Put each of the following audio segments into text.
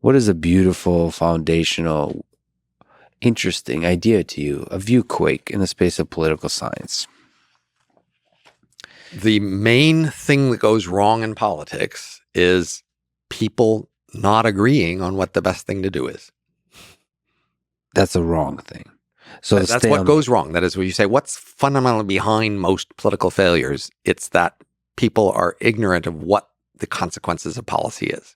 What is a beautiful, foundational, interesting idea to you, a viewquake in the space of political science? The main thing that goes wrong in politics is people not agreeing on what the best thing to do is. That's a wrong thing. So that's what goes wrong. That is, when you say what's fundamentally behind most political failures, it's that people are ignorant of what the consequences of policy is.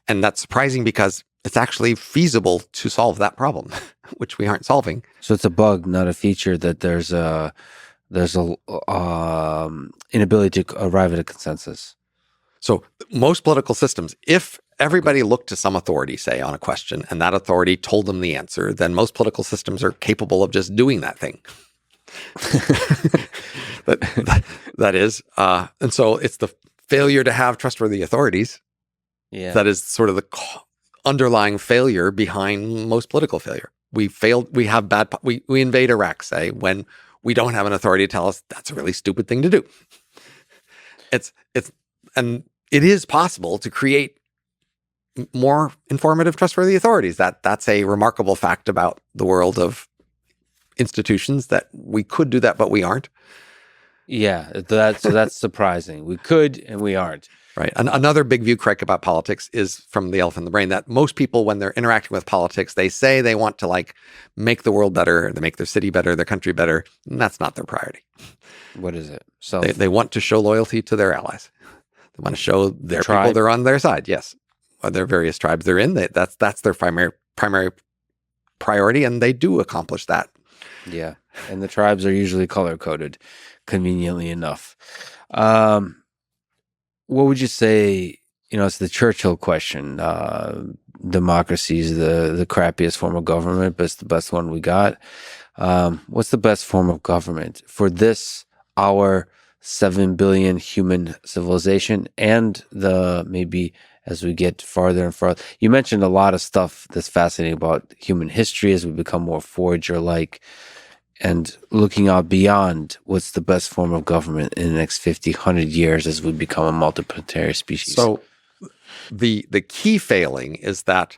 And that's surprising because it's actually feasible to solve that problem, which we aren't solving. So it's a bug, not a feature, that there's a inability to arrive at a consensus. So most political systems, if everybody looked to some authority, say, on a question, and that authority told them the answer, then most political systems are capable of just doing that thing. that is. And so it's the failure to have trustworthy authorities that is sort of the underlying failure behind most political failure. We failed. We have we invade Iraq, say, when we don't have an authority to tell us that's a really stupid thing to do. And it is possible to create more informative, trustworthy authorities. That's a remarkable fact about the world of institutions, that we could do that, but we aren't. Yeah, that's surprising. We could, and we aren't. Right. Another big view critic about politics is from the elephant in the brain, that most people, when they're interacting with politics, they say they want to make the world better, they make their city better, their country better. And that's not their priority. What is it? So they want to show loyalty to their allies. They want to show their people they're on their side. Yes. Or their various tribes they're in. That's their primary priority, and they do accomplish that. Yeah. And the tribes are usually color-coded, conveniently enough. What would you say, it's the Churchill question. Democracy is the crappiest form of government, but it's the best one we got. What's the best form of government for this, our 7 billion human civilization, and maybe as we get farther and farther? You mentioned a lot of stuff that's fascinating about human history as we become more Voyager-like, and looking out beyond what's the best form of government in the next 50, 100 years as we become a multiplanetary species. So the key failing is that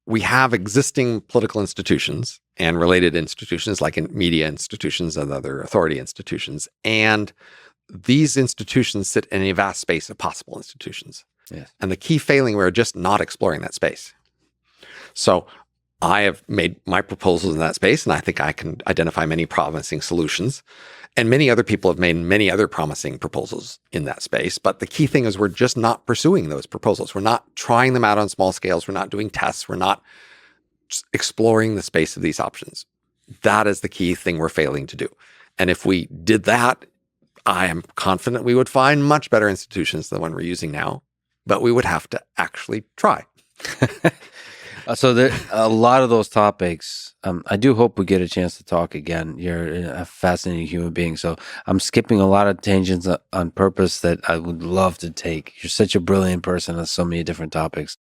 we have existing political institutions and related institutions, like in media institutions and other authority institutions, and these institutions sit in a vast space of possible institutions. Yes. And the key failing, we're just not exploring that space. So I have made my proposals in that space, and I think I can identify many promising solutions. And many other people have made many other promising proposals in that space. But the key thing is we're just not pursuing those proposals. We're not trying them out on small scales. We're not doing tests. We're not exploring the space of these options. That is the key thing we're failing to do. And if we did that, I am confident we would find much better institutions than the one we're using now. But we would have to actually try. So there a lot of those topics. I do hope we get a chance to talk again. You're a fascinating human being. So I'm skipping a lot of tangents on purpose that I would love to take. You're such a brilliant person on so many different topics.